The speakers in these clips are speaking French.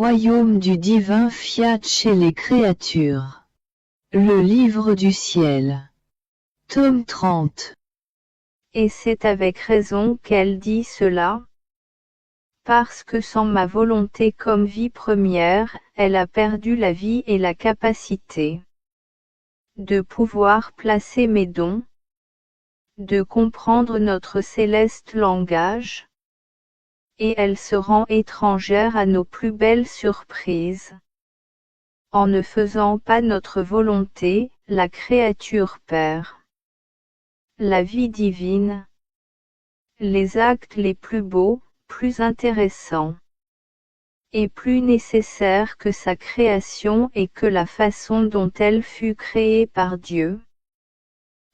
royaume du divin fiat chez les créatures. Le livre du ciel. Tome 30. Et c'est avec raison qu'elle dit cela, parce que sans ma volonté comme vie première, elle a perdu la vie et la capacité de pouvoir placer mes dons, de comprendre notre céleste langage, et elle se rend étrangère à nos plus belles surprises. En ne faisant pas notre volonté, la créature perd la vie divine, les actes les plus beaux, plus intéressants et plus nécessaires que sa création et que la façon dont elle fut créée par Dieu.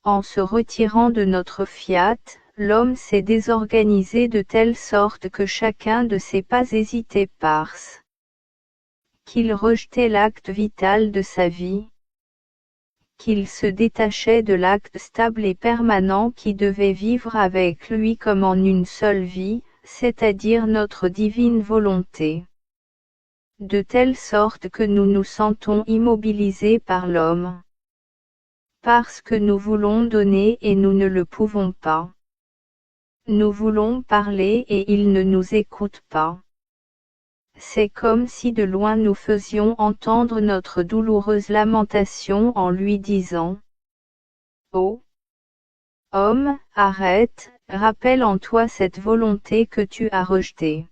En se retirant de notre fiat, l'homme s'est désorganisé de telle sorte que chacun de ses pas hésitait parce qu'il rejetait l'acte vital de sa vie, qu'il se détachait de l'acte stable et permanent qui devait vivre avec lui comme en une seule vie, c'est-à-dire notre divine volonté. De telle sorte que nous nous sentons immobilisés par l'homme. Parce que nous voulons donner et nous ne le pouvons pas. Nous voulons parler et il ne nous écoute pas. C'est comme si de loin nous faisions entendre notre douloureuse lamentation en lui disant : ô homme, arrête, rappelle en toi cette volonté que tu as rejetée.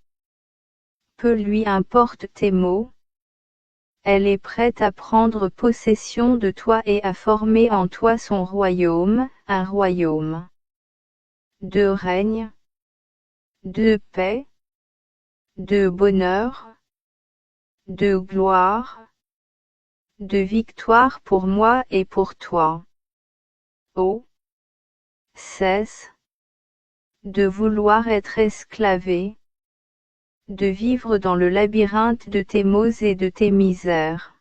Peu lui importe tes mots. Elle est prête à prendre possession de toi et à former en toi son royaume, un royaume de règne, de paix, de bonheur, de gloire, de victoire pour moi et pour toi. Oh, cesse de vouloir être esclavé, de vivre dans le labyrinthe de tes maux et de tes misères.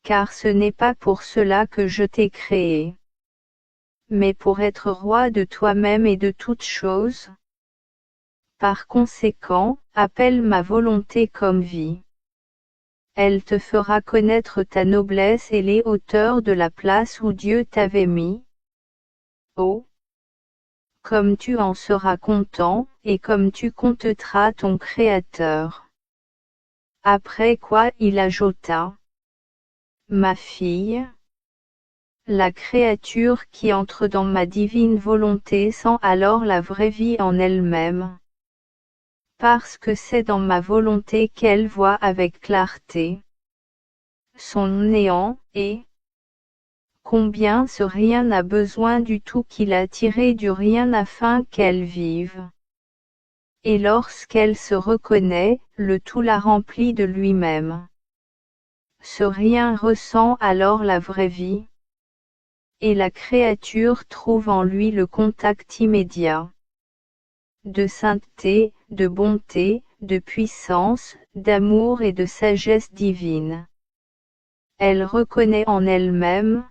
Car ce n'est pas pour cela que je t'ai créé, mais pour être roi de toi-même et de toutes choses. Par conséquent, appelle ma volonté comme vie. Elle te fera connaître ta noblesse et les hauteurs de la place où Dieu t'avait mis. Oh, comme tu en seras content, et comme tu contenteras ton Créateur. Après quoi il ajouta : ma fille, la créature qui entre dans ma divine volonté sent alors la vraie vie en elle-même. Parce que c'est dans ma volonté qu'elle voit avec clarté son néant, et combien ce rien n'a besoin du tout qu'il a tiré du rien afin qu'elle vive. Et lorsqu'elle se reconnaît, le tout la remplit de lui-même. Ce rien ressent alors la vraie vie. Et la créature trouve en lui le contact immédiat de sainteté, de bonté, de puissance, d'amour et de sagesse divine. Elle reconnaît en elle-même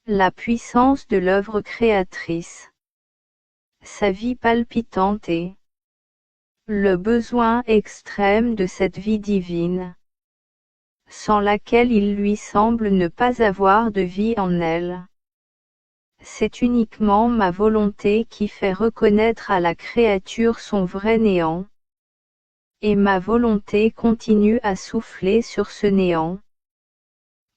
la puissance de l'œuvre créatrice, sa vie palpitante et le besoin extrême de cette vie divine, sans laquelle il lui semble ne pas avoir de vie en elle. C'est uniquement ma volonté qui fait reconnaître à la créature son vrai néant. Et ma volonté continue à souffler sur ce néant,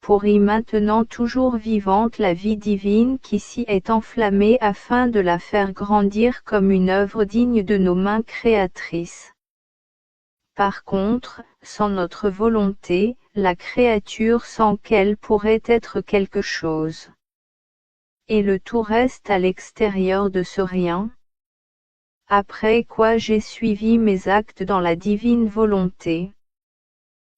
pour y maintenant toujours vivante la vie divine qui s'y est enflammée afin de la faire grandir comme une œuvre digne de nos mains créatrices. Par contre, sans notre volonté, la créature sent qu'elle pourrait être quelque chose. Et le tout reste à l'extérieur de ce rien. Après quoi j'ai suivi mes actes dans la divine volonté.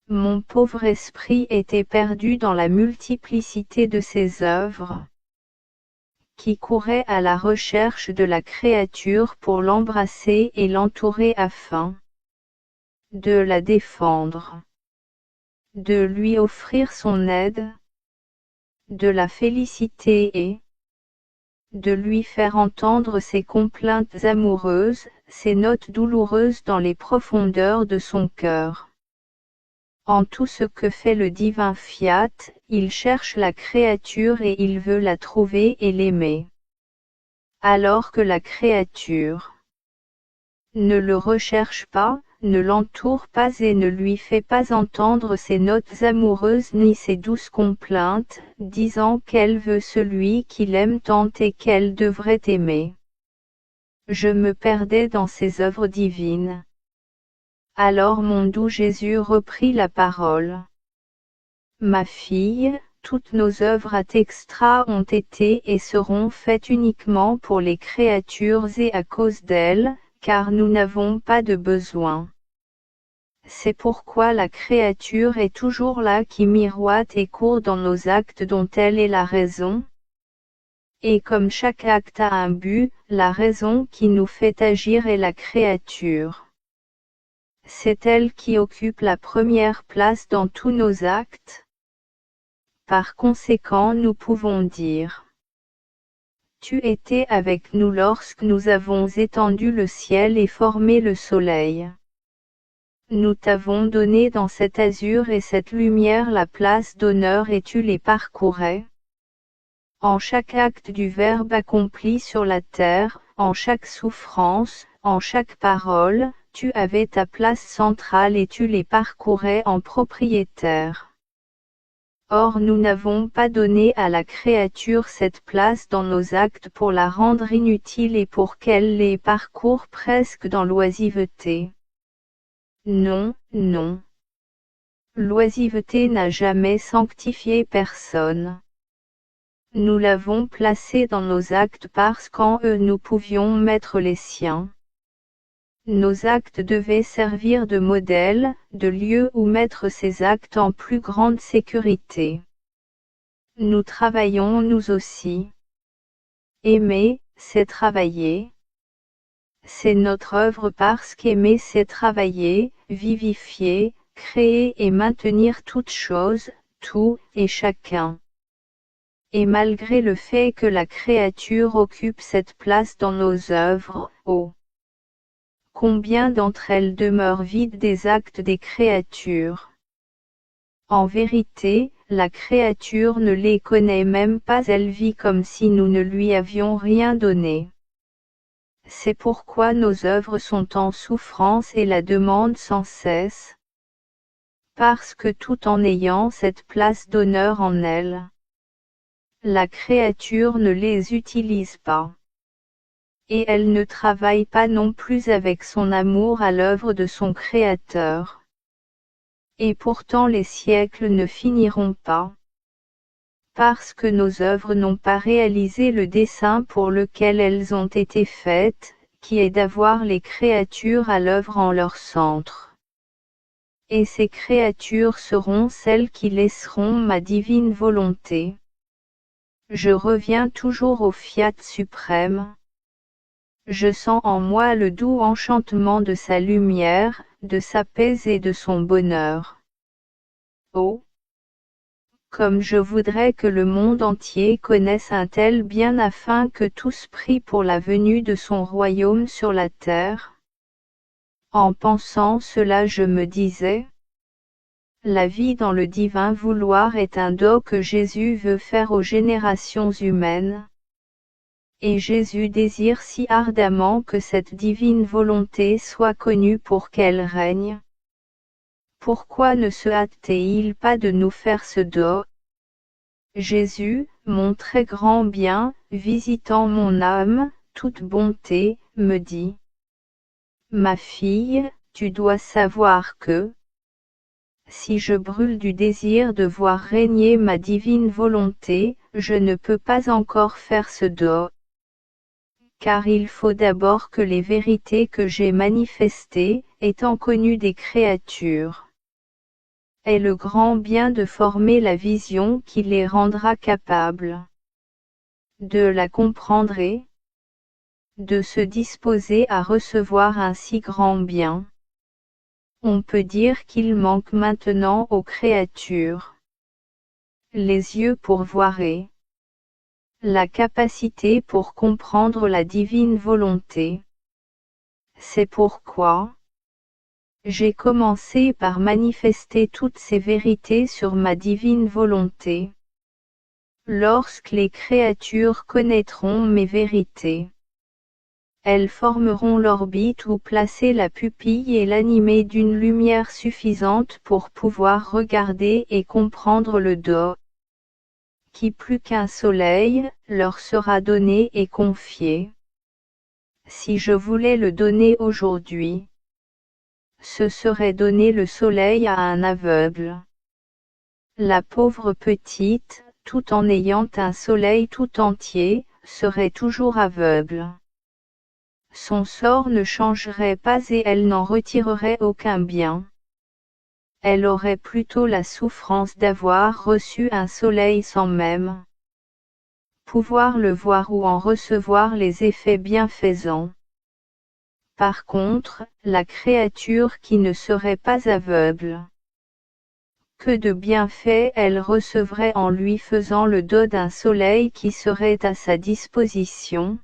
Mon pauvre esprit était perdu dans la multiplicité de ses œuvres, qui couraient à la recherche de la créature pour l'embrasser et l'entourer afin de la défendre, de lui offrir son aide, de la féliciter et de lui faire entendre ses complaintes amoureuses, ses notes douloureuses dans les profondeurs de son cœur. En tout ce que fait le divin fiat, il cherche la créature et il veut la trouver et l'aimer. Alors que la créature ne le recherche pas, ne l'entoure pas et ne lui fait pas entendre ses notes amoureuses ni ses douces complaintes, disant qu'elle veut celui qui l'aime tant et qu'elle devrait aimer. Je me perdais dans ces œuvres divines. Alors mon doux Jésus reprit la parole. Ma fille, toutes nos œuvres extra ont été et seront faites uniquement pour les créatures et à cause d'elles, car nous n'avons pas de besoin. C'est pourquoi la créature est toujours là qui miroite et court dans nos actes dont elle est la raison. Et comme chaque acte a un but, la raison qui nous fait agir est la créature. C'est elle qui occupe la première place dans tous nos actes. Par conséquent, nous pouvons dire: Tu étais avec nous lorsque nous avons étendu le ciel et formé le soleil. Nous t'avons donné dans cet azur et cette lumière la place d'honneur et tu les parcourais. En chaque acte du Verbe accompli sur la terre, en chaque souffrance, en chaque parole, tu avais ta place centrale et tu les parcourais en propriétaire. Or nous n'avons pas donné à la créature cette place dans nos actes pour la rendre inutile et pour qu'elle les parcourt presque dans l'oisiveté. Non, non. L'oisiveté n'a jamais sanctifié personne. Nous l'avons placé dans nos actes parce qu'en eux nous pouvions mettre les siens. Nos actes devaient servir de modèle, de lieu où mettre ces actes en plus grande sécurité. Nous travaillons nous aussi. Aimer, c'est travailler. C'est notre œuvre parce qu'aimer c'est travailler, vivifier, créer et maintenir toute chose, tout et chacun. Et malgré le fait que la créature occupe cette place dans nos œuvres, oh! Combien d'entre elles demeurent vides des actes des créatures? En vérité, la créature ne les connaît même pas, elle vit comme si nous ne lui avions rien donné. C'est pourquoi nos œuvres sont en souffrance et la demandent sans cesse. Parce que tout en ayant cette place d'honneur en elle, la créature ne les utilise pas. Et elle ne travaille pas non plus avec son amour à l'œuvre de son Créateur. Et pourtant les siècles ne finiront pas. Parce que nos œuvres n'ont pas réalisé le dessein pour lequel elles ont été faites, qui est d'avoir les créatures à l'œuvre en leur centre. Et ces créatures seront celles qui laisseront ma divine volonté. Je reviens toujours au fiat suprême. Je sens en moi le doux enchantement de sa lumière, de sa paix et de son bonheur. Oh! Comme je voudrais que le monde entier connaisse un tel bien afin que tous prient pour la venue de son royaume sur la terre. En pensant cela je me disais: la vie dans le divin vouloir est un don que Jésus veut faire aux générations humaines. Et Jésus désire si ardemment que cette divine volonté soit connue pour qu'elle règne. Pourquoi ne se hâte-t-il pas de nous faire ce don? Jésus, mon très grand bien, visitant mon âme, toute bonté, me dit: Ma fille, tu dois savoir que, si je brûle du désir de voir régner ma divine volonté, je ne peux pas encore faire ce don. Car il faut d'abord que les vérités que j'ai manifestées, étant connues des créatures, aient le grand bien de former la vision qui les rendra capables de la comprendre et de se disposer à recevoir un si grand bien. On peut dire qu'il manque maintenant aux créatures les yeux pour voir et la capacité pour comprendre la divine volonté. C'est pourquoi j'ai commencé par manifester toutes ces vérités sur ma divine volonté. Lorsque les créatures connaîtront mes vérités, elles formeront l'orbite où placer la pupille et l'animer d'une lumière suffisante pour pouvoir regarder et comprendre le Do, qui plus qu'un soleil, leur sera donné et confié. Si je voulais le donner aujourd'hui, ce serait donner le soleil à un aveugle. La pauvre petite, tout en ayant un soleil tout entier, serait toujours aveugle. Son sort ne changerait pas et elle n'en retirerait aucun bien. Elle aurait plutôt la souffrance d'avoir reçu un soleil sans même pouvoir le voir ou en recevoir les effets bienfaisants. Par contre, la créature qui ne serait pas aveugle, que de bienfaits elle recevrait en lui faisant le do d'un soleil qui serait à sa disposition.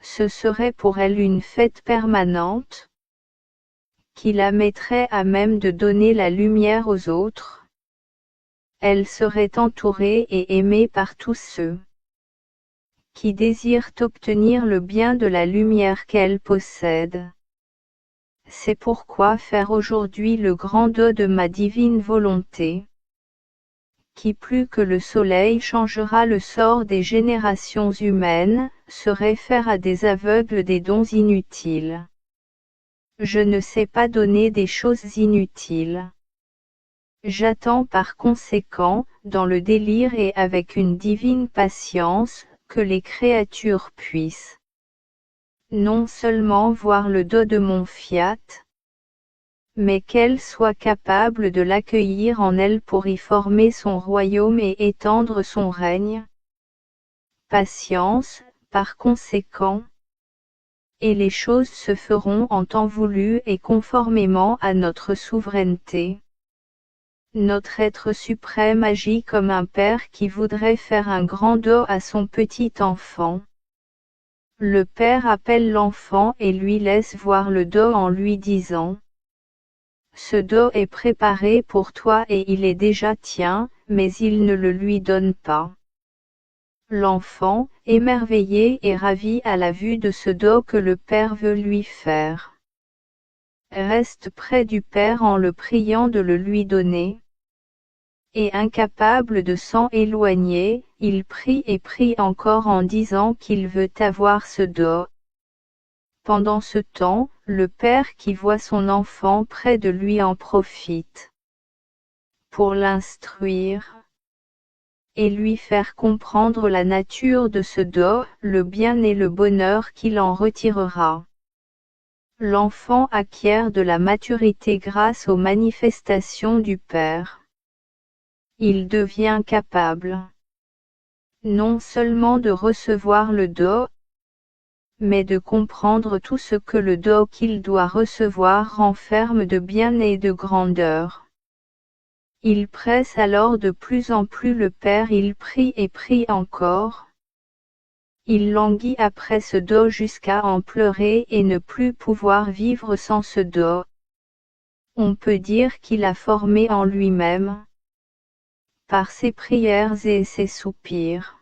Ce serait pour elle une fête permanente, qui la mettrait à même de donner la lumière aux autres. Elle serait entourée et aimée par tous ceux qui désirent obtenir le bien de la lumière qu'elle possède. C'est pourquoi faire aujourd'hui le grand do de ma divine volonté, qui plus que le soleil changera le sort des générations humaines, serait faire à des aveugles des dons inutiles. Je ne sais pas donner des choses inutiles. J'attends par conséquent, dans le délire et avec une divine patience, que les créatures puissent non seulement voir le do de mon fiat, mais qu'elles soient capables de l'accueillir en elles pour y former son royaume et étendre son règne. Patience, par conséquent, et les choses se feront en temps voulu et conformément à notre souveraineté. Notre être suprême agit comme un père qui voudrait faire un grand do à son petit enfant. Le père appelle l'enfant et lui laisse voir le do en lui disant: ce do est préparé pour toi et il est déjà tien, mais il ne le lui donne pas. L'enfant, émerveillé et ravi à la vue de ce do que le père veut lui faire, reste près du père en le priant de le lui donner. Et incapable de s'en éloigner, il prie et prie encore en disant qu'il veut avoir ce do. Pendant ce temps, le père qui voit son enfant près de lui en profite pour l'instruire et lui faire comprendre la nature de ce do, le bien et le bonheur qu'il en retirera. L'enfant acquiert de la maturité grâce aux manifestations du Père. Il devient capable non seulement de recevoir le do, mais de comprendre tout ce que le do qu'il doit recevoir renferme de bien et de grandeur. Il presse alors de plus en plus le Père, il prie et prie encore. Il languit après ce do jusqu'à en pleurer et ne plus pouvoir vivre sans ce do. On peut dire qu'il a formé en lui-même, par ses prières et ses soupirs,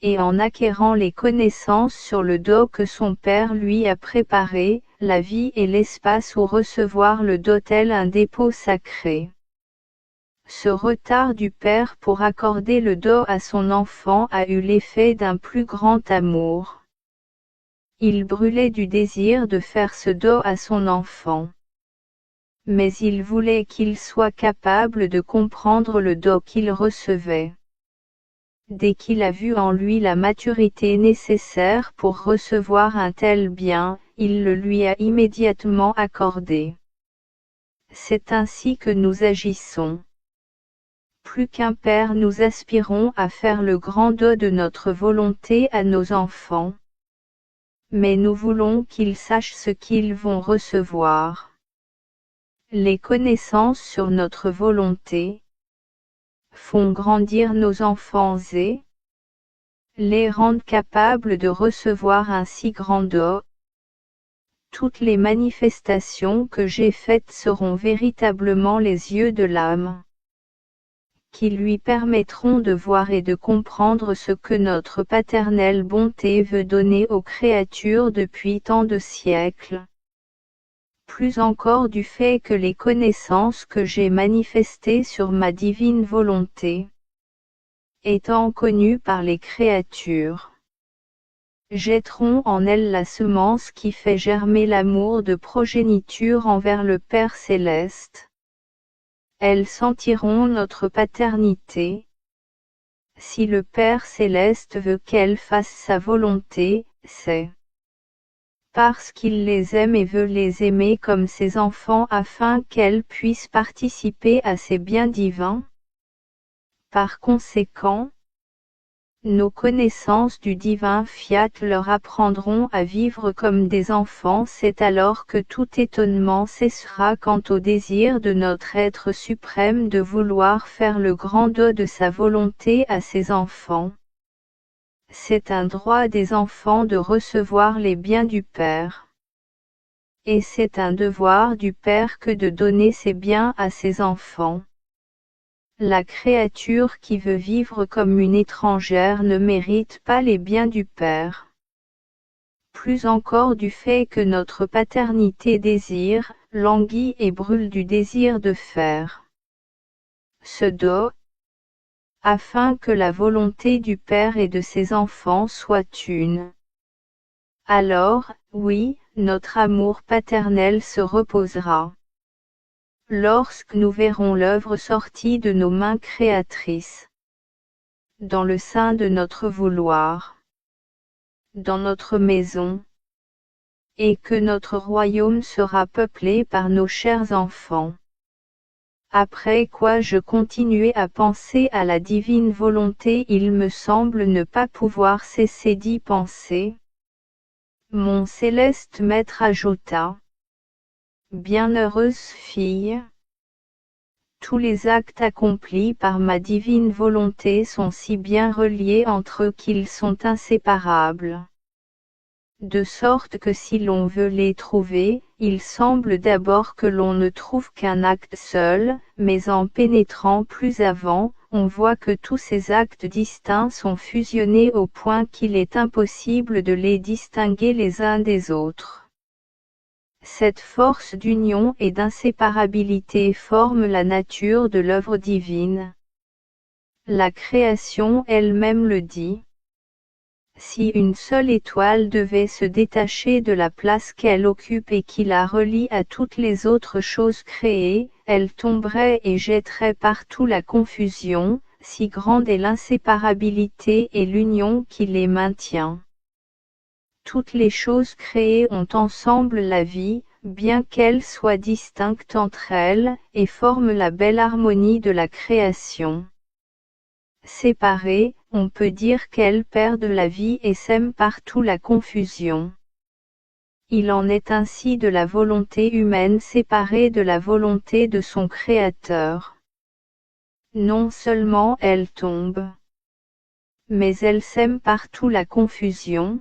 et en acquérant les connaissances sur le do que son Père lui a préparé, la vie et l'espace où recevoir le do tel un dépôt sacré. Ce retard du Père pour accorder le do à son enfant a eu l'effet d'un plus grand amour. Il brûlait du désir de faire ce do à son enfant. Mais il voulait qu'il soit capable de comprendre le do qu'il recevait. Dès qu'il a vu en lui la maturité nécessaire pour recevoir un tel bien, il le lui a immédiatement accordé. C'est ainsi que nous agissons. Plus qu'un père, nous aspirons à faire le grand do de notre volonté à nos enfants. Mais nous voulons qu'ils sachent ce qu'ils vont recevoir. Les connaissances sur notre volonté font grandir nos enfants et les rendent capables de recevoir un si grand do, toutes les manifestations que j'ai faites seront véritablement les yeux de l'âme, qui lui permettront de voir et de comprendre ce que notre paternelle bonté veut donner aux créatures depuis tant de siècles. Plus encore du fait que les connaissances que j'ai manifestées sur ma divine volonté, étant connues par les créatures, jetteront en elles la semence qui fait germer l'amour de progéniture envers le Père céleste. Elles sentiront notre paternité. Si le Père céleste veut qu'elles fassent sa volonté, c'est parce qu'il les aime et veut les aimer comme ses enfants afin qu'elles puissent participer à ses biens divins. Par conséquent, nos connaissances du divin fiat leur apprendront à vivre comme des enfants. C'est alors que tout étonnement cessera quant au désir de notre être suprême de vouloir faire le grand don de sa volonté à ses enfants. C'est un droit des enfants de recevoir les biens du Père. Et c'est un devoir du Père que de donner ses biens à ses enfants. La créature qui veut vivre comme une étrangère ne mérite pas les biens du Père. Plus encore du fait que notre paternité désire, languit et brûle du désir de faire ce don, afin que la volonté du Père et de ses enfants soit une. Alors, oui, notre amour paternel se reposera. Lorsque nous verrons l'œuvre sortie de nos mains créatrices, dans le sein de notre vouloir, dans notre maison, et que notre royaume sera peuplé par nos chers enfants. Après quoi je continuai à penser à la divine volonté. Il me semble ne pas pouvoir cesser d'y penser. Mon céleste maître ajouta: Bienheureuse fille, tous les actes accomplis par ma divine volonté sont si bien reliés entre eux qu'ils sont inséparables. De sorte que si l'on veut les trouver, il semble d'abord que l'on ne trouve qu'un acte seul, mais en pénétrant plus avant, on voit que tous ces actes distincts sont fusionnés au point qu'il est impossible de les distinguer les uns des autres. Cette force d'union et d'inséparabilité forme la nature de l'œuvre divine. La création elle-même le dit. Si une seule étoile devait se détacher de la place qu'elle occupe et qui la relie à toutes les autres choses créées, elle tomberait et jetterait partout la confusion, si grande est l'inséparabilité et l'union qui les maintient. Toutes les choses créées ont ensemble la vie, bien qu'elles soient distinctes entre elles, et forment la belle harmonie de la création. Séparées, on peut dire qu'elles perdent la vie et sèment partout la confusion. Il en est ainsi de la volonté humaine séparée de la volonté de son Créateur. Non seulement elle tombe, mais elle sème partout la confusion.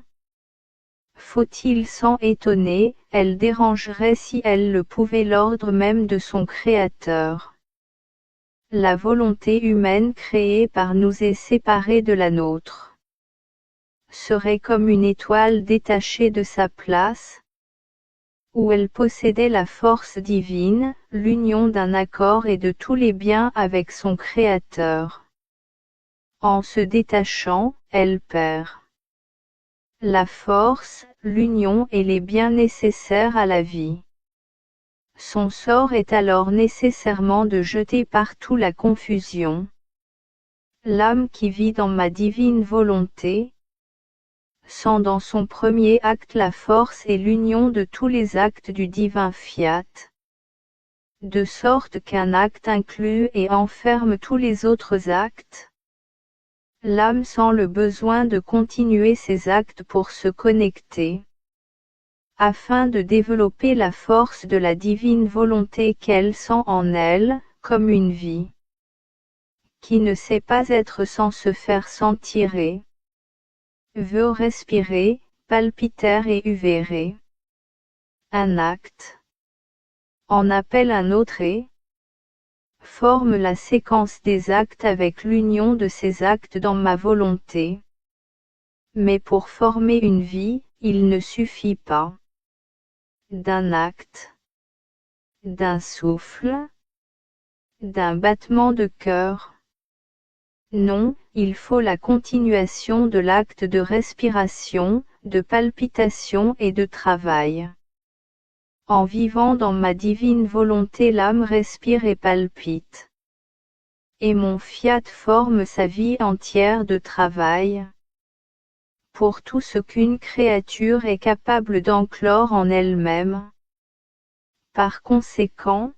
Faut-il s'en étonner, elle dérangerait si elle le pouvait l'ordre même de son Créateur. La volonté humaine créée par nous et séparée de la nôtre serait comme une étoile détachée de sa place, où elle possédait la force divine, l'union d'un accord et de tous les biens avec son Créateur. En se détachant, elle perd la force, l'union et les biens nécessaires à la vie. Son sort est alors nécessairement de jeter partout la confusion. L'âme qui vit dans ma divine volonté sent dans son premier acte la force et l'union de tous les actes du divin fiat, de sorte qu'un acte inclut et enferme tous les autres actes. L'âme sent le besoin de continuer ses actes pour se connecter, afin de développer la force de la divine volonté qu'elle sent en elle, comme une vie qui ne sait pas être sans se faire sentir et veut respirer, palpiter et uvérer. un acte en appelle un autre et forme la séquence des actes avec l'union de ces actes dans ma volonté. Mais pour former une vie, il ne suffit pas d'un acte, d'un souffle, d'un battement de cœur. Non, il faut la continuation de l'acte de respiration, de palpitation et de travail. En vivant dans ma divine volonté, l'âme respire et palpite. Et mon fiat forme sa vie entière de travail. Pour tout ce qu'une créature est capable d'enclore en elle-même. Par conséquent,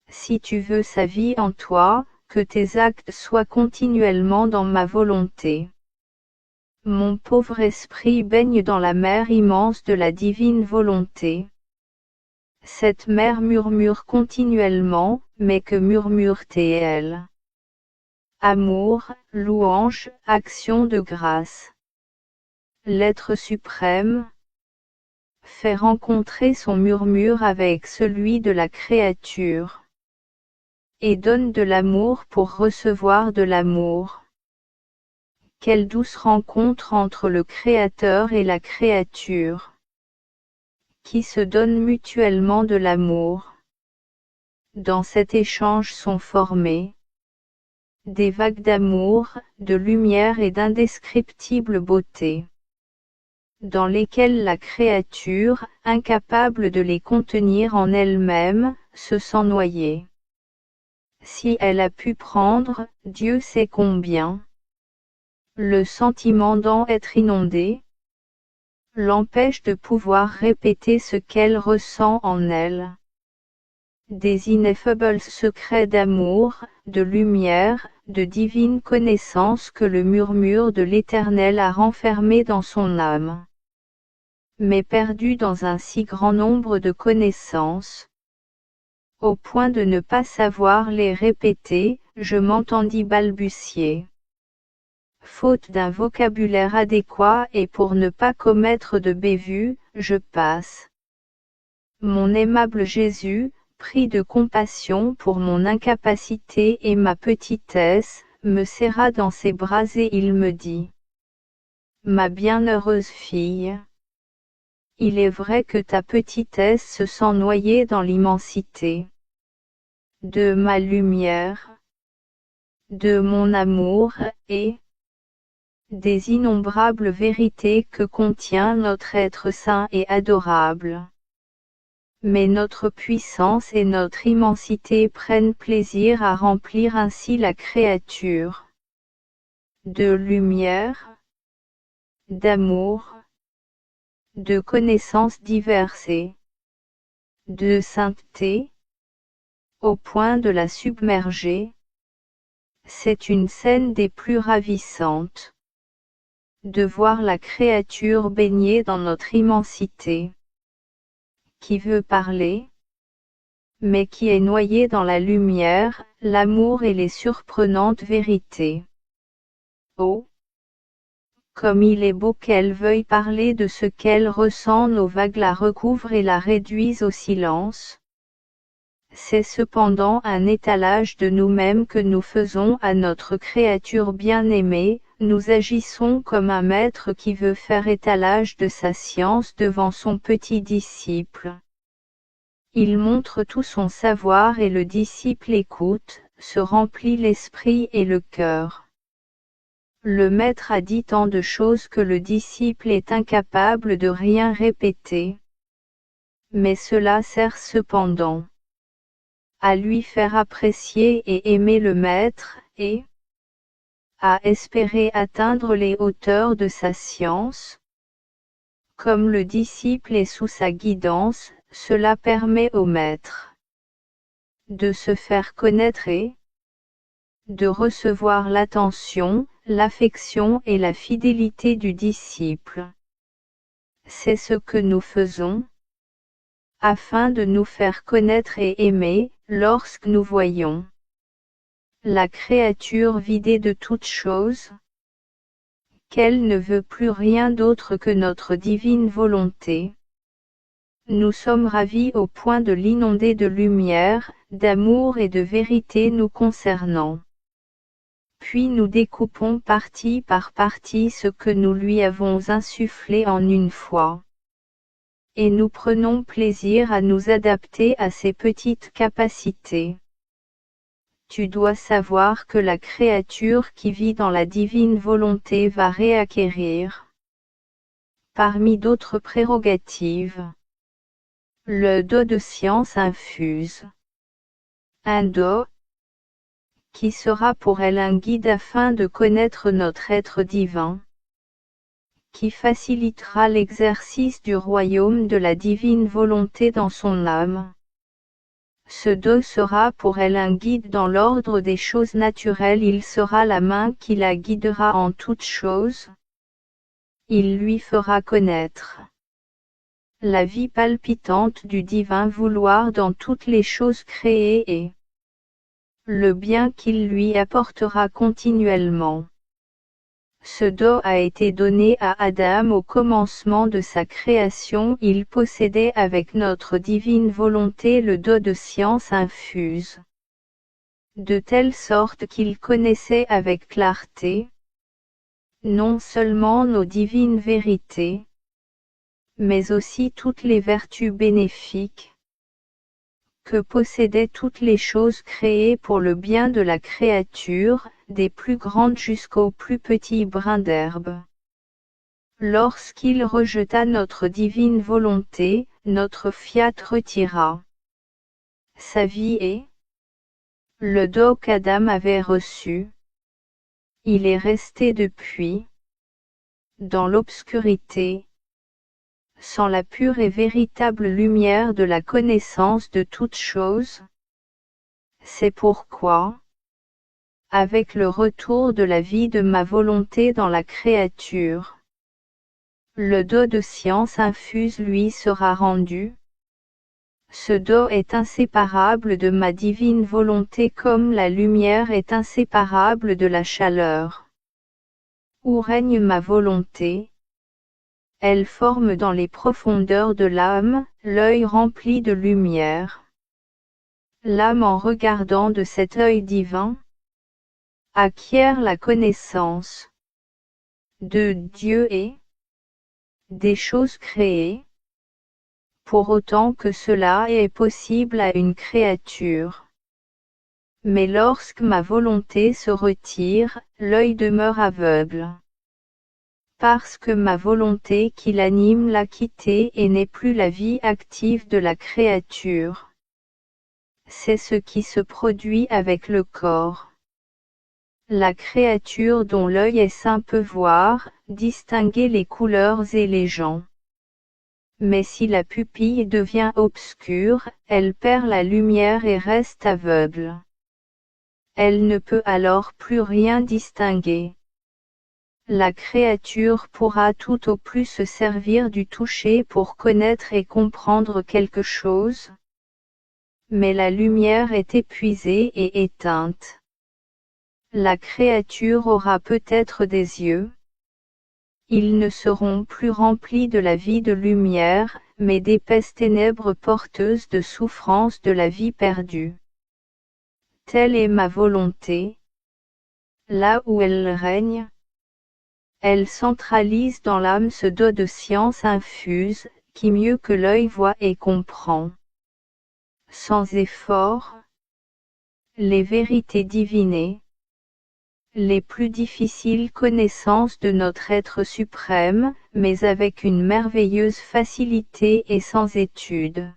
si tu veux sa vie en toi, que tes actes soient continuellement dans ma volonté. Mon pauvre esprit baigne dans la mer immense de la divine volonté. Cette mer murmure continuellement, mais que murmure-t-elle? Amour, louange, action de grâce. L'être suprême fait rencontrer son murmure avec celui de la créature. Et donne de l'amour pour recevoir de l'amour. Quelle douce rencontre entre le Créateur et la créature, qui se donnent mutuellement de l'amour. Dans cet échange sont formées des vagues d'amour, de lumière et d'indescriptible beauté, dans lesquelles la créature, incapable de les contenir en elle-même, se sent noyée. Si elle a pu prendre, Dieu sait combien, le sentiment d'en être inondée l'empêche de pouvoir répéter ce qu'elle ressent en elle. Des ineffables secrets d'amour, de lumière, de divine connaissance que le murmure de l'Éternel a renfermés dans son âme. Mais perdu dans un si grand nombre de connaissances, au point de ne pas savoir les répéter, je m'entendis balbutier. Faute d'un vocabulaire adéquat et pour ne pas commettre de bévue, je passe. Mon aimable Jésus, pris de compassion pour mon incapacité et ma petitesse, me serra dans ses bras et il me dit: Ma bienheureuse fille, il est vrai que ta petitesse se sent noyée dans l'immensité de ma lumière, de mon amour, et des innombrables vérités que contient notre être saint et adorable. Mais notre puissance et notre immensité prennent plaisir à remplir ainsi la créature de lumière, d'amour, de connaissances diverses et de sainteté, au point de la submerger. C'est une scène des plus ravissantes de voir la créature baignée dans notre immensité, qui veut parler, mais qui est noyée dans la lumière, l'amour et les surprenantes vérités. Oh, comme il est beau qu'elle veuille parler de ce qu'elle ressent, nos vagues la recouvrent et la réduisent au silence. C'est cependant un étalage de nous-mêmes que nous faisons à notre créature bien-aimée, nous agissons comme un maître qui veut faire étalage de sa science devant son petit disciple. Il montre tout son savoir et le disciple écoute, se remplit l'esprit et le cœur. Le maître a dit tant de choses que le disciple est incapable de rien répéter. Mais cela sert cependant à lui faire apprécier et aimer le maître, et à espérer atteindre les hauteurs de sa science. Comme le disciple est sous sa guidance, cela permet au maître de se faire connaître et de recevoir l'attention, l'affection et la fidélité du disciple. C'est ce que nous faisons, afin de nous faire connaître et aimer, lorsque nous voyons la créature vidée de toute chose, qu'elle ne veut plus rien d'autre que notre divine volonté. Nous sommes ravis au point de l'inonder de lumière, d'amour et de vérité nous concernant. Puis nous découpons partie par partie ce que nous lui avons insufflé en une fois. Et nous prenons plaisir à nous adapter à ces petites capacités. Tu dois savoir que la créature qui vit dans la divine volonté va réacquérir, parmi d'autres prérogatives, le do de science infuse. Un do, qui sera pour elle un guide afin de connaître notre être divin, qui facilitera l'exercice du royaume de la divine volonté dans son âme. Ce do sera pour elle un guide dans l'ordre des choses naturelles, il sera la main qui la guidera en toutes choses. Il lui fera connaître la vie palpitante du divin vouloir dans toutes les choses créées et le bien qu'il lui apportera continuellement. Ce do a été donné à Adam au commencement de sa création, il possédait avec notre divine volonté le do de science infuse, de telle sorte qu'il connaissait avec clarté, non seulement nos divines vérités, mais aussi toutes les vertus bénéfiques que possédaient toutes les choses créées pour le bien de la créature, des plus grandes jusqu'aux plus petits brins d'herbe. Lorsqu'il rejeta notre divine volonté, notre fiat retira sa vie et le do qu'Adam avait reçu. Il est resté depuis dans l'obscurité, sans la pure et véritable lumière de la connaissance de toutes choses. C'est pourquoi, avec le retour de la vie de ma volonté dans la créature, le do de science infuse lui sera rendu. Ce do est inséparable de ma divine volonté comme la lumière est inséparable de la chaleur. Où règne ma volonté, elle forme dans les profondeurs de l'âme, l'œil rempli de lumière. L'âme en regardant de cet œil divin, acquiert la connaissance de Dieu et des choses créées, pour autant que cela est possible à une créature. Mais lorsque ma volonté se retire, l'œil demeure aveugle. Parce que ma volonté qui l'anime l'a quitté et n'est plus la vie active de la créature. C'est ce qui se produit avec le corps. La créature dont l'œil est sain peut voir, distinguer les couleurs et les gens. Mais si la pupille devient obscure, elle perd la lumière et reste aveugle. Elle ne peut alors plus rien distinguer. La créature pourra tout au plus se servir du toucher pour connaître et comprendre quelque chose. Mais la lumière est épuisée et éteinte. La créature aura peut-être des yeux. Ils ne seront plus remplis de la vie de lumière, mais d'épaisses ténèbres porteuses de souffrance de la vie perdue. Telle est ma volonté. Là où elle règne, elle centralise dans l'âme ce do de science infuse, qui mieux que l'œil voit et comprend, sans effort, les vérités divinées, les plus difficiles connaissances de notre être suprême, mais avec une merveilleuse facilité et sans étude.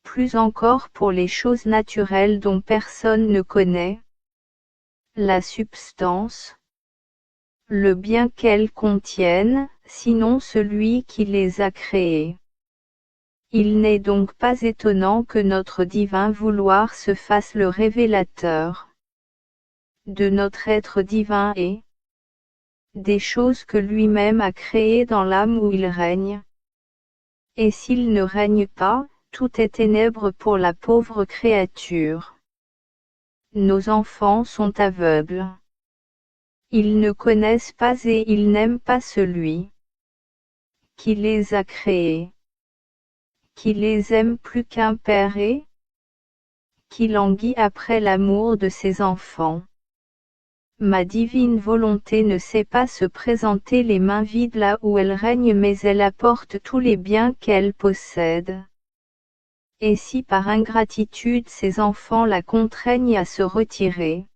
Plus encore pour les choses naturelles dont personne ne connaît la substance, le bien qu'elles contiennent, sinon celui qui les a créées. Il n'est donc pas étonnant que notre divin vouloir se fasse le révélateur de notre être divin et des choses que lui-même a créées dans l'âme où il règne. Et s'il ne règne pas, tout est ténèbres pour la pauvre créature. Nos enfants sont aveugles. Ils ne connaissent pas et ils n'aiment pas celui qui les a créés. qui les aime plus qu'un père et qui languit après l'amour de ses enfants. Ma divine volonté ne sait pas se présenter les mains vides là où elle règne, mais elle apporte tous les biens qu'elle possède. Et si par ingratitude ses enfants la contraignent à se retirer,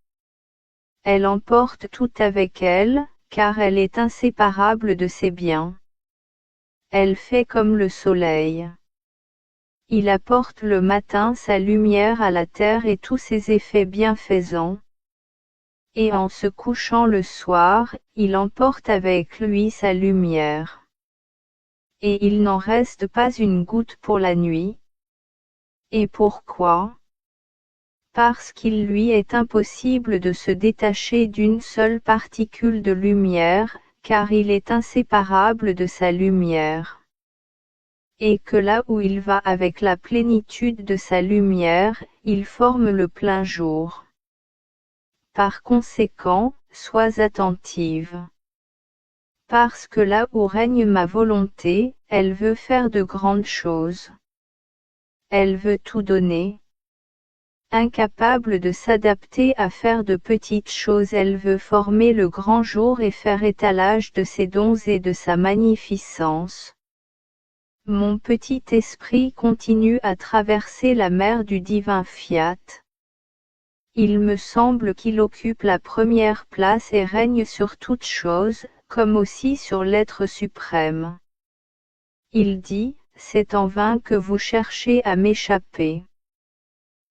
elle emporte tout avec elle, car elle est inséparable de ses biens. Elle fait comme le soleil. Il apporte le matin sa lumière à la terre et tous ses effets bienfaisants. Et en se couchant le soir, il emporte avec lui sa lumière. Et il n'en reste pas une goutte pour la nuit. Et pourquoi ? Parce qu'il lui est impossible de se détacher d'une seule particule de lumière, car il est inséparable de sa lumière. Et que là où il va avec la plénitude de sa lumière, il forme le plein jour. Par conséquent, sois attentive. Parce que là où règne ma volonté, elle veut faire de grandes choses. Elle veut tout donner. Incapable de s'adapter à faire de petites choses, elle veut former le grand jour et faire étalage de ses dons et de sa magnificence. Mon petit esprit continue à traverser la mer du divin fiat. Il me semble qu'il occupe la première place et règne sur toute chose, comme aussi sur l'être suprême. Il dit, c'est en vain que vous cherchez à m'échapper.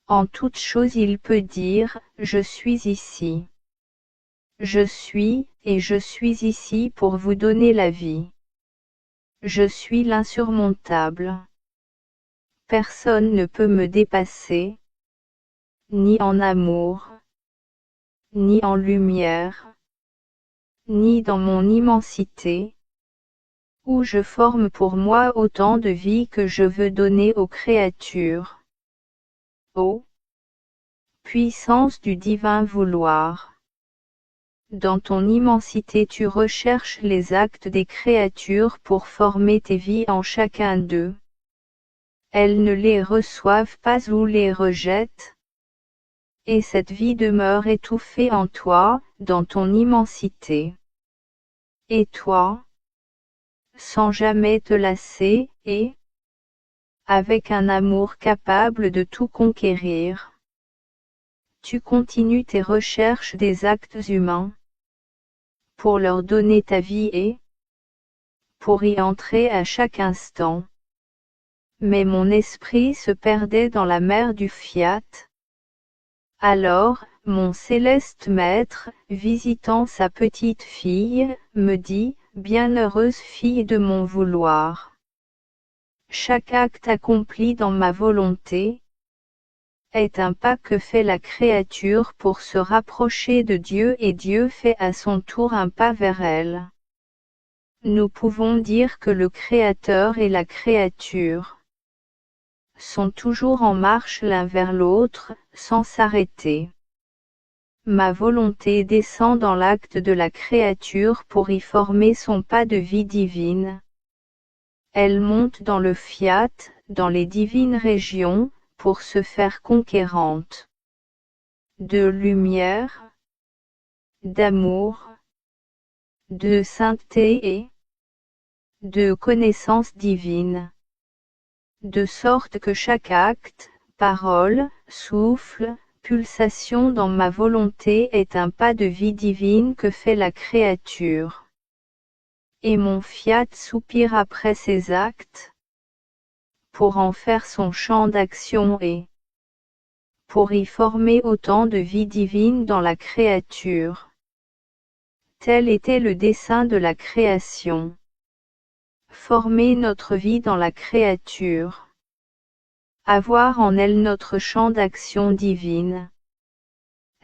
En toute chose il peut dire, je suis ici. Je suis, et je suis ici pour vous donner la vie. Je suis l'insurmontable. Personne ne peut me dépasser, ni en amour, ni en lumière, ni dans mon immensité, où je forme pour moi autant de vie que je veux donner aux créatures. Ô puissance du divin vouloir! Dans ton immensité tu recherches les actes des créatures pour former tes vies en chacun d'eux. Elles ne les reçoivent pas ou les rejettent. Et cette vie demeure étouffée en toi, dans ton immensité. Et toi, sans jamais te lasser, et avec un amour capable de tout conquérir, tu continues tes recherches des actes humains, pour leur donner ta vie et pour y entrer à chaque instant. Mais mon esprit se perdait dans la mer du fiat. Alors, mon céleste maître, visitant sa petite fille, me dit, bienheureuse fille de mon vouloir. Chaque acte accompli dans ma volonté est un pas que fait la créature pour se rapprocher de Dieu et Dieu fait à son tour un pas vers elle. Nous pouvons dire que le Créateur et la créature sont toujours en marche l'un vers l'autre, sans s'arrêter. Ma volonté descend dans l'acte de la créature pour y former son pas de vie divine. Elle monte dans le fiat, dans les divines régions, pour se faire conquérante. De lumière, d'amour, de sainteté et de connaissance divine. De sorte que chaque acte, parole, souffle, pulsation dans ma volonté est un pas de vie divine que fait la créature. Et mon fiat soupire après ces actes, pour en faire son champ d'action et pour y former autant de vie divine dans la créature. Tel était le dessein de la création. Former notre vie dans la créature. Avoir en elle notre champ d'action divine.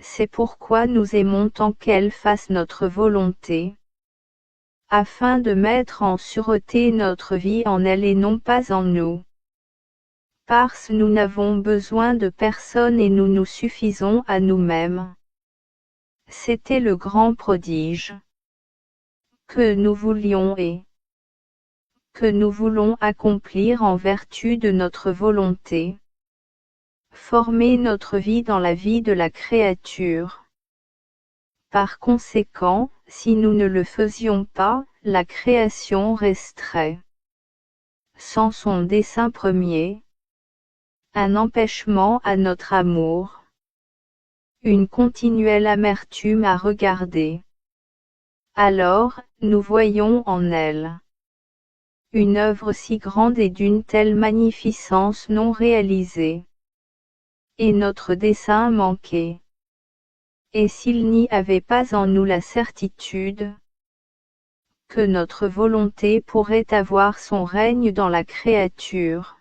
C'est pourquoi nous aimons tant qu'elle fasse notre volonté, afin de mettre en sûreté notre vie en elle et non pas en nous. Parce nous n'avons besoin de personne et nous nous suffisons à nous-mêmes. C'était le grand prodige que nous voulions et que nous voulons accomplir en vertu de notre volonté. Former notre vie dans la vie de la créature. Par conséquent, si nous ne le faisions pas, la création resterait, sans son dessein premier, un empêchement à notre amour, une continuelle amertume à regarder. Alors, nous voyons en elle une œuvre si grande et d'une telle magnificence non réalisée, et notre dessein manqué. Et s'il n'y avait pas en nous la certitude que notre volonté pourrait avoir son règne dans la créature,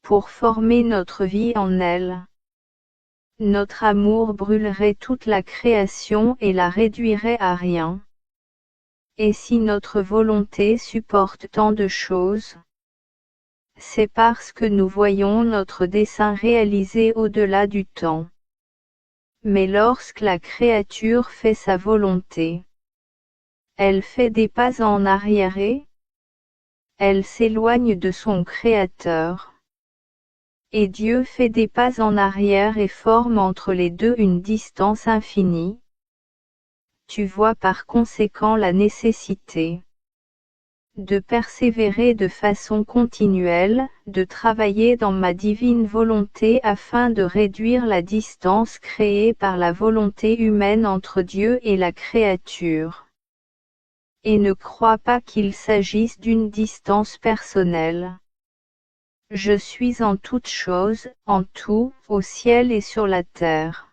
pour former notre vie en elle, notre amour brûlerait toute la création et la réduirait à rien. Et si notre volonté supporte tant de choses, c'est parce que nous voyons notre dessein réalisé au-delà du temps. Mais lorsque la créature fait sa volonté, elle fait des pas en arrière et elle s'éloigne de son Créateur. Et Dieu fait des pas en arrière et forme entre les deux une distance infinie. Tu vois par conséquent la nécessité de persévérer de façon continuelle, de travailler dans ma divine volonté afin de réduire la distance créée par la volonté humaine entre Dieu et la créature. Et ne crois pas qu'il s'agisse d'une distance personnelle. Je suis en toutes choses, en tout, au ciel et sur la terre.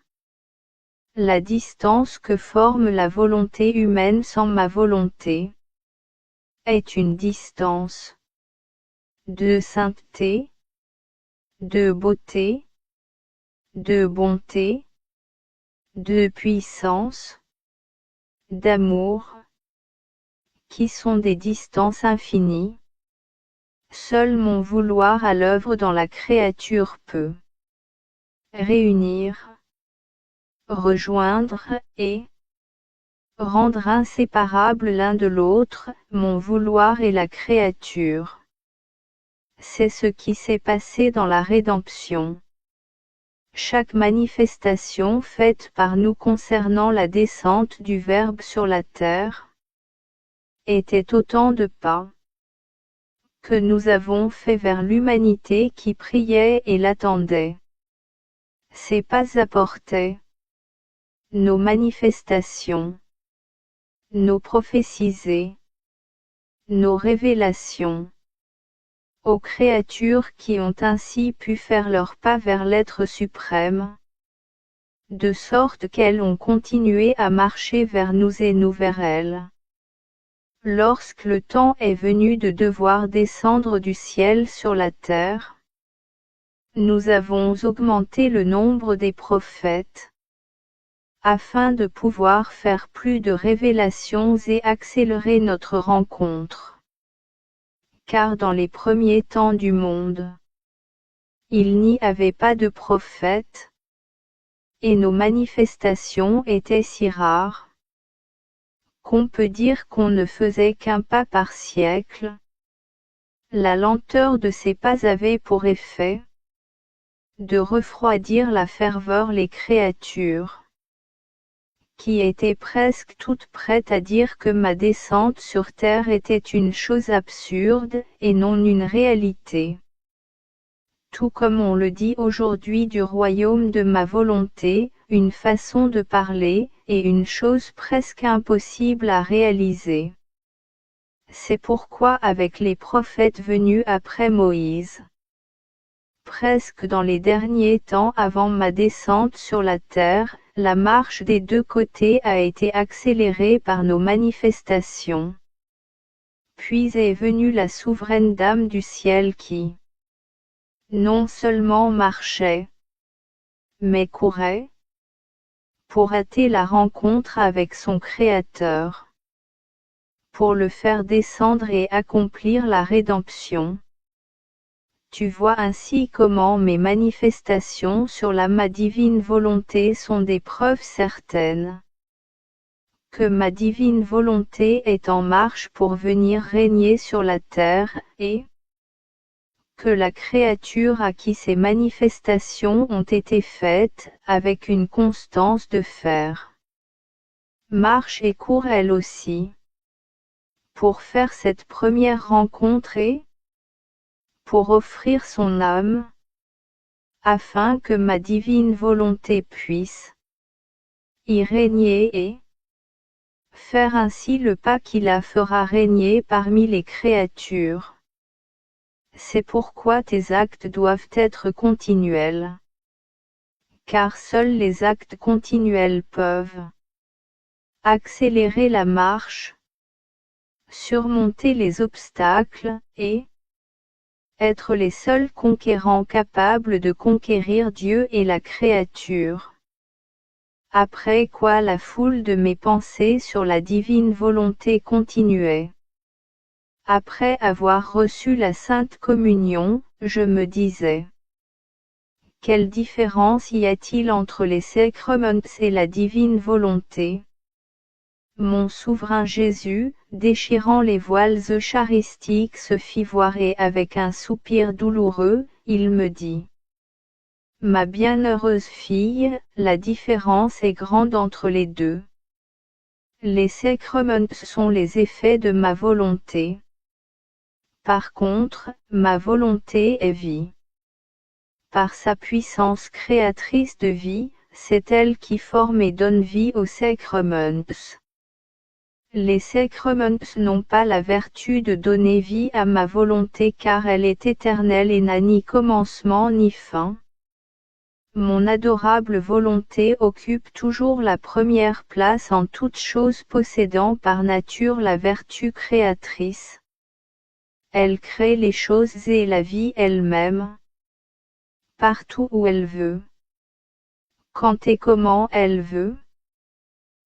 La distance que forme la volonté humaine sans ma volonté est une distance de sainteté, de beauté, de bonté, de puissance, d'amour, qui sont des distances infinies. Seul mon vouloir à l'œuvre dans la créature peut réunir, rejoindre et rendre inséparables l'un de l'autre, mon vouloir et la créature. C'est ce qui s'est passé dans la rédemption. Chaque manifestation faite par nous concernant la descente du Verbe sur la terre était autant de pas que nous avons fait vers l'humanité qui priait et l'attendait. Ces pas apportaient nos manifestations, nos prophéties, nos révélations, aux créatures qui ont ainsi pu faire leur pas vers l'être suprême, de sorte qu'elles ont continué à marcher vers nous et nous vers elles. Lorsque le temps est venu de devoir descendre du ciel sur la terre, nous avons augmenté le nombre des prophètes, afin de pouvoir faire plus de révélations et accélérer notre rencontre. Car dans les premiers temps du monde, il n'y avait pas de prophètes, et nos manifestations étaient si rares, qu'on peut dire qu'on ne faisait qu'un pas par siècle. La lenteur de ces pas avait pour effet de refroidir la ferveur les créatures, qui étaient presque toutes prêtes à dire que ma descente sur terre était une chose absurde, et non une réalité. Tout comme on le dit aujourd'hui du royaume de ma volonté, une façon de parler, et une chose presque impossible à réaliser. C'est pourquoi avec les prophètes venus après Moïse, presque dans les derniers temps avant ma descente sur la terre, la marche des deux côtés a été accélérée par nos manifestations. Puis est venue la souveraine Dame du ciel qui non seulement marchait, mais courait, pour hâter la rencontre avec son Créateur, pour le faire descendre et accomplir la rédemption. Tu vois ainsi comment mes manifestations sur ma divine volonté sont des preuves certaines que ma divine volonté est en marche pour venir régner sur la terre, et que la créature à qui ces manifestations ont été faites, avec une constance de fer, marche et court elle aussi, pour faire cette première rencontre et pour offrir son âme, afin que ma divine volonté puisse y régner et faire ainsi le pas qui la fera régner parmi les créatures. C'est pourquoi tes actes doivent être continuels. Car seuls les actes continuels peuvent accélérer la marche, surmonter les obstacles, et être les seuls conquérants capables de conquérir Dieu et la créature. Après quoi la foule de mes pensées sur la divine volonté continuait. Après avoir reçu la Sainte Communion, je me disais: quelle différence y a-t-il entre les sacrements et la divine volonté? Mon souverain Jésus, déchirant les voiles eucharistiques, se fit voir et avec un soupir douloureux, il me dit: ma bienheureuse fille, la différence est grande entre les deux. Les sacrements sont les effets de ma volonté. Par contre, ma volonté est vie. Par sa puissance créatrice de vie, c'est elle qui forme et donne vie aux sacrements. Les sacrements n'ont pas la vertu de donner vie à ma volonté car elle est éternelle et n'a ni commencement ni fin. Mon adorable volonté occupe toujours la première place en toute chose possédant par nature la vertu créatrice. Elle crée les choses et la vie elle-même, partout où elle veut, quand et comment elle veut.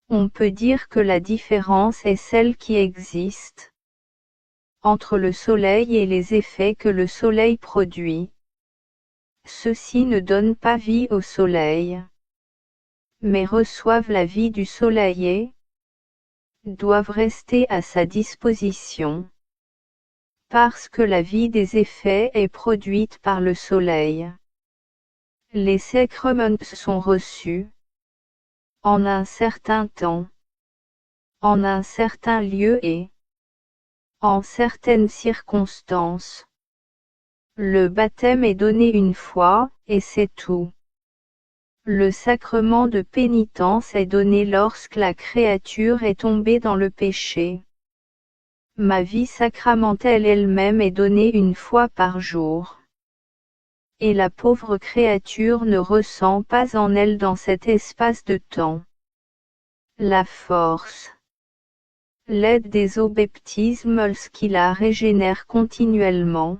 On peut dire que la différence est celle qui existe entre le soleil et les effets que le soleil produit. Ceux-ci ne donnent pas vie au soleil, mais reçoivent la vie du soleil et doivent rester à sa disposition. Parce que la vie des effets est produite par le soleil. Les sacrements sont reçus en un certain temps, en un certain lieu et en certaines circonstances. Le baptême est donné une fois, et c'est tout. Le sacrement de pénitence est donné lorsque la créature est tombée dans le péché. Ma vie sacramentelle elle-même est donnée une fois par jour. Et la pauvre créature ne ressent pas en elle dans cet espace de temps la force, l'aide des eaux baptismales qui la régénèrent continuellement,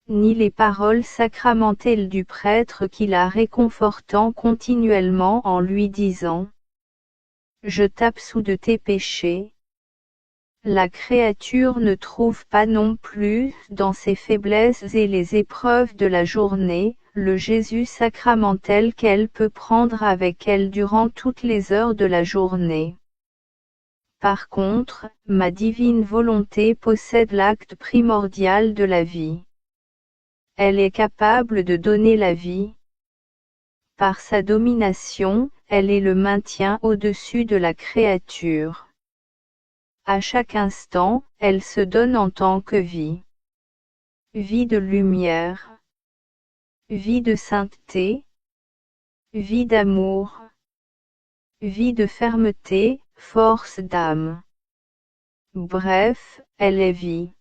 ni les paroles sacramentelles du prêtre qui la réconfortant continuellement en lui disant: je t'absous de tes péchés. La créature ne trouve pas non plus, dans ses faiblesses et les épreuves de la journée, le Jésus sacramentel qu'elle peut prendre avec elle durant toutes les heures de la journée. Par contre, ma divine volonté possède l'acte primordial de la vie. Elle est capable de donner la vie. Par sa domination, elle est le maintien au-dessus de la créature. À chaque instant, elle se donne en tant que vie. Vie de lumière. Vie de sainteté. Vie d'amour. Vie de fermeté, force d'âme. Bref, elle est vie.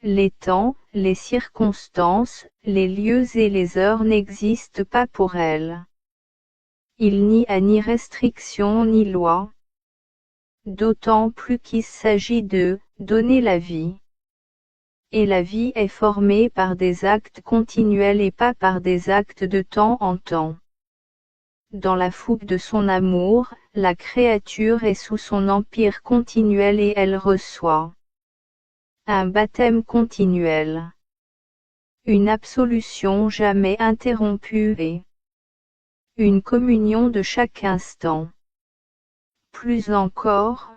Les temps, les circonstances, les lieux et les heures n'existent pas pour elle. Il n'y a ni restriction ni loi. D'autant plus qu'il s'agit de donner la vie. Et la vie est formée par des actes continuels et pas par des actes de temps en temps. Dans la fougue de son amour, la créature est sous son empire continuel et elle reçoit un baptême continuel, une absolution jamais interrompue et une communion de chaque instant. Plus encore,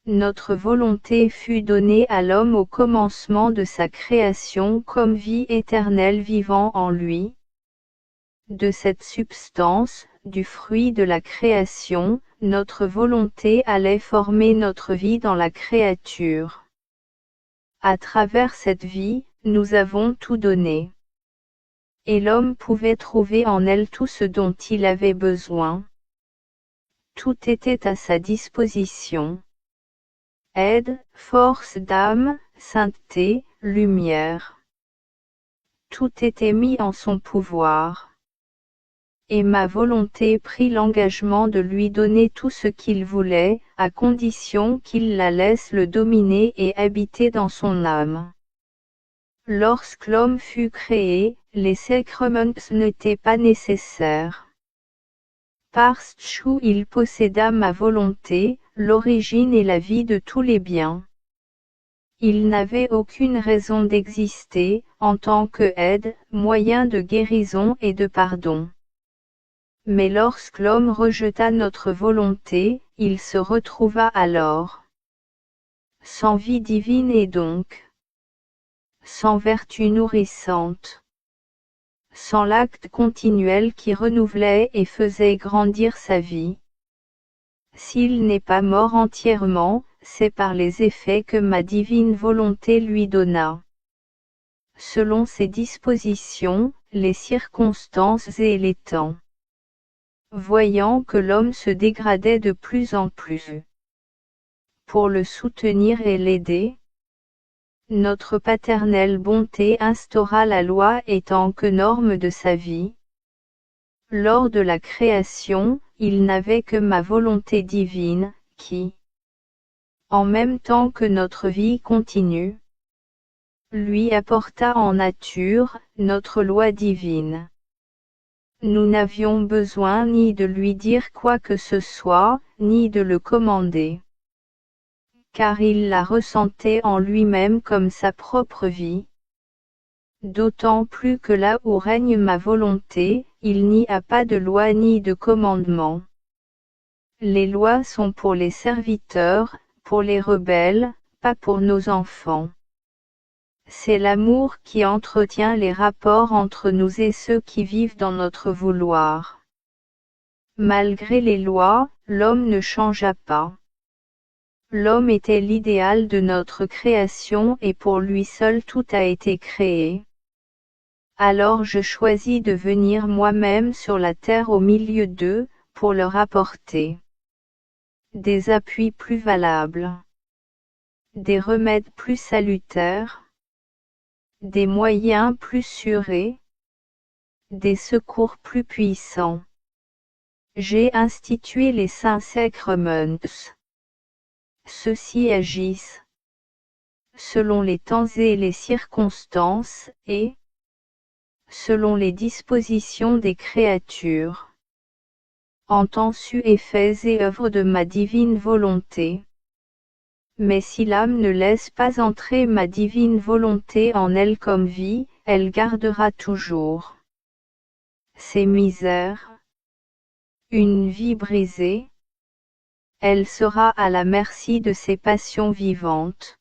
notre volonté fut donnée à l'homme au commencement de sa création comme vie éternelle vivant en lui. De cette substance, du fruit de la création, notre volonté allait former notre vie dans la créature. À travers cette vie, nous avons tout donné. Et l'homme pouvait trouver en elle tout ce dont il avait besoin. Tout était à sa disposition. Aide, force d'âme, sainteté, lumière. Tout était mis en son pouvoir. Et ma volonté prit l'engagement de lui donner tout ce qu'il voulait, à condition qu'il la laisse le dominer et habiter dans son âme. Lorsque l'homme fut créé, les sacrements n'étaient pas nécessaires. Parce qu'il posséda ma volonté, l'origine et la vie de tous les biens. Il n'avait aucune raison d'exister, en tant que aide, moyen de guérison et de pardon. Mais lorsque l'homme rejeta notre volonté, il se retrouva alors sans vie divine et donc sans vertu nourrissante, sans l'acte continuel qui renouvelait et faisait grandir sa vie. S'il n'est pas mort entièrement, c'est par les effets que ma divine volonté lui donna. Selon ses dispositions, les circonstances et les temps. Voyant que l'homme se dégradait de plus en plus. Pour le soutenir et l'aider, notre paternelle bonté instaura la loi étant que norme de sa vie. Lors de la création, il n'avait que ma volonté divine, qui, en même temps que notre vie continue, lui apporta en nature, notre loi divine. Nous n'avions besoin ni de lui dire quoi que ce soit, ni de le commander. Car il la ressentait en lui-même comme sa propre vie. D'autant plus que là où règne ma volonté, il n'y a pas de loi ni de commandement. Les lois sont pour les serviteurs, pour les rebelles, pas pour nos enfants. C'est l'amour qui entretient les rapports entre nous et ceux qui vivent dans notre vouloir. Malgré les lois, l'homme ne changea pas. L'homme était l'idéal de notre création et pour lui seul tout a été créé. Alors je choisis de venir moi-même sur la terre au milieu d'eux, pour leur apporter des appuis plus valables, des remèdes plus salutaires, des moyens plus sûrs et des secours plus puissants. J'ai institué les saints sacrements. Ceux-ci agissent selon les temps et les circonstances, et selon les dispositions des créatures, en temps su et faits et œuvres de ma divine volonté. Mais si l'âme ne laisse pas entrer ma divine volonté en elle comme vie, elle gardera toujours ses misères, une vie brisée. Elle sera à la merci de ses passions vivantes.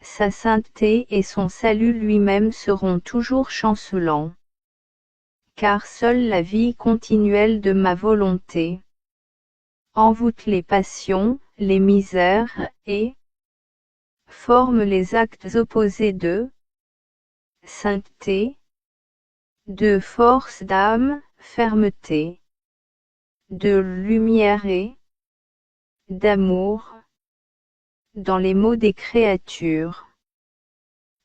Sa sainteté et son salut lui-même seront toujours chancelants. Car seule la vie continuelle de ma volonté envoûte les passions, les misères, et forme les actes opposés de sainteté, de force d'âme, fermeté, de lumière et d'amour, dans les maux des créatures.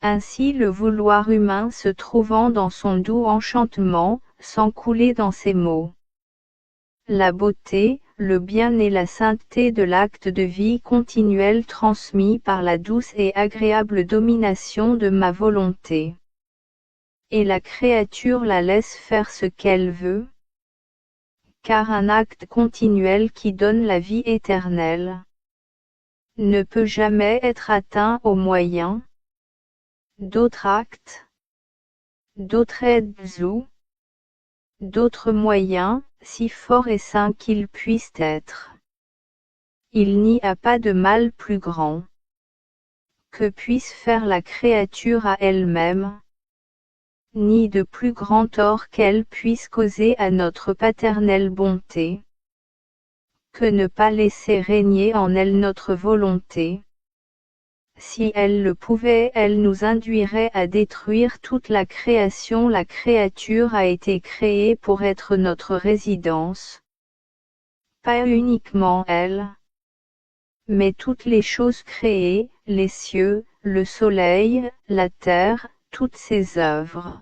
Ainsi le vouloir humain se trouvant dans son doux enchantement, sans couler dans ses maux. La beauté, le bien et la sainteté de l'acte de vie continuel transmis par la douce et agréable domination de ma volonté. Et la créature la laisse faire ce qu'elle veut. Car un acte continuel qui donne la vie éternelle ne peut jamais être atteint au moyen d'autres actes, d'autres aides ou d'autres moyens, si forts et saints qu'ils puissent être. il n'y a pas de mal plus grand que puisse faire la créature à elle-même, ni de plus grand tort qu'elle puisse causer à notre paternelle bonté, que ne pas laisser régner en elle notre volonté. Si elle le pouvait, elle nous induirait à détruire toute la création. La créature a été créée pour être notre résidence. Pas uniquement elle, mais toutes les choses créées, les cieux, le soleil, la terre, toutes ces œuvres.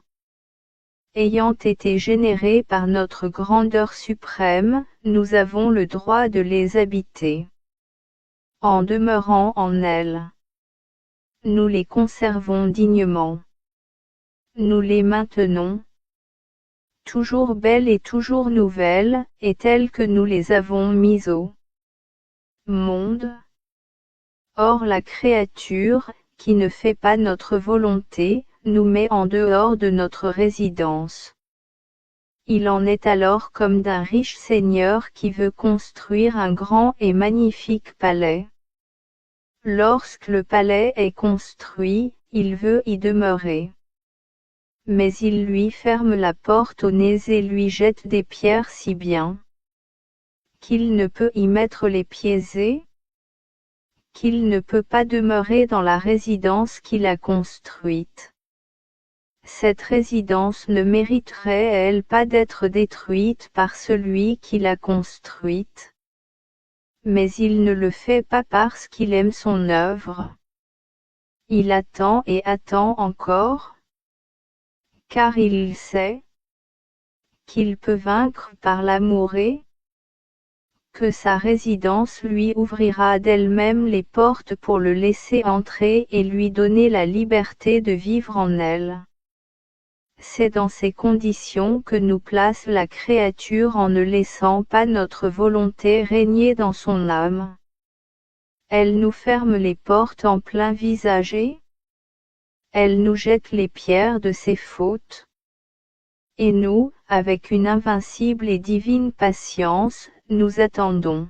Ayant été générées par notre grandeur suprême, nous avons le droit de les habiter. En demeurant en elles, nous les conservons dignement. Nous les maintenons, toujours belles et toujours nouvelles, et telles que nous les avons mises au monde. Or la créature, qui ne fait pas notre volonté, nous met en dehors de notre résidence. Il en est alors comme d'un riche seigneur qui veut construire un grand et magnifique palais. Lorsque le palais est construit, il veut y demeurer. Mais il lui ferme la porte au nez et lui jette des pierres si bien qu'il ne peut y mettre les pieds et qu'il ne peut pas demeurer dans la résidence qu'il a construite. Cette résidence ne mériterait-elle pas d'être détruite par celui qui l'a construite? Mais il ne le fait pas parce qu'il aime son œuvre. Il attend et attend encore, car il sait qu'il peut vaincre par l'amour et que sa résidence lui ouvrira d'elle-même les portes pour le laisser entrer et lui donner la liberté de vivre en elle. C'est dans ces conditions que nous place la créature en ne laissant pas notre volonté régner dans son âme. Elle nous ferme les portes en plein visage et elle nous jette les pierres de ses fautes. Et nous, avec une invincible et divine patience, nous attendons.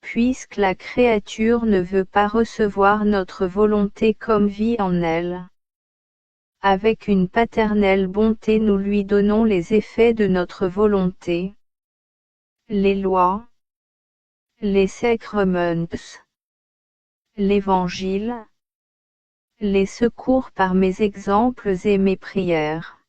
Puisque la créature ne veut pas recevoir notre volonté comme vit en elle. Avec une paternelle bonté nous lui donnons les effets de notre volonté. Les lois, les sacrements, l'Évangile, les secours par mes exemples et mes prières.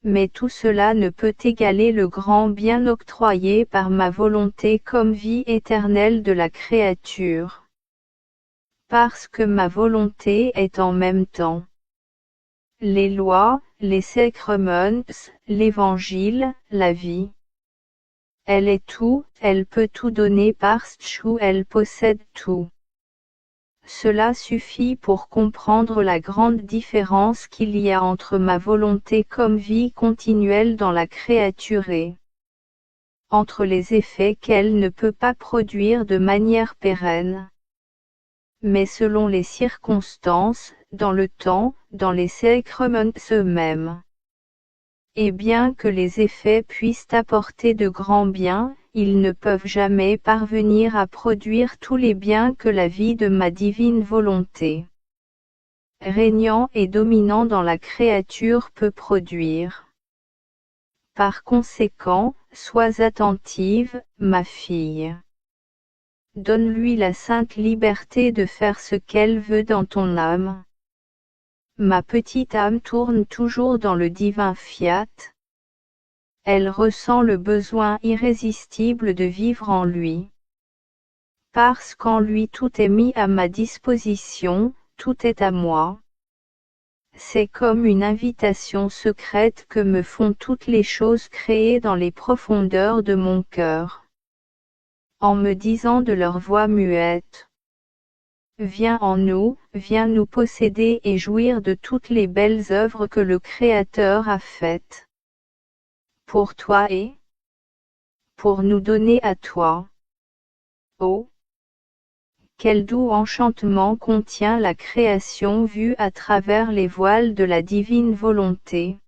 Mais tout cela ne peut égaler le grand bien octroyé par ma volonté comme vie éternelle de la créature. Parce que ma volonté est en même temps les lois, les sacrements, l'Évangile, la vie. Elle est tout, elle peut tout donner parce qu'elle possède tout. Cela suffit pour comprendre la grande différence qu'il y a entre ma volonté comme vie continuelle dans la créature et entre les effets qu'elle ne peut pas produire de manière pérenne, mais selon les circonstances, dans le temps, dans les sacrements eux-mêmes. Et bien que les effets puissent apporter de grands biens, ils ne peuvent jamais parvenir à produire tous les biens que la vie de ma divine volonté, régnant et dominant dans la créature, peut produire. Par conséquent, sois attentive, ma fille. Donne-lui la sainte liberté de faire ce qu'elle veut dans ton âme. Ma petite âme tourne toujours dans le divin fiat. Elle ressent le besoin irrésistible de vivre en lui. Parce qu'en lui tout est mis à ma disposition, tout est à moi. C'est comme une invitation secrète que me font toutes les choses créées dans les profondeurs de mon cœur. En me disant de leur voix muette: viens en nous, viens nous posséder et jouir de toutes les belles œuvres que le Créateur a faites. Pour toi et pour nous donner à toi. Oh! Quel doux enchantement contient la création vue à travers les voiles de la divine volonté.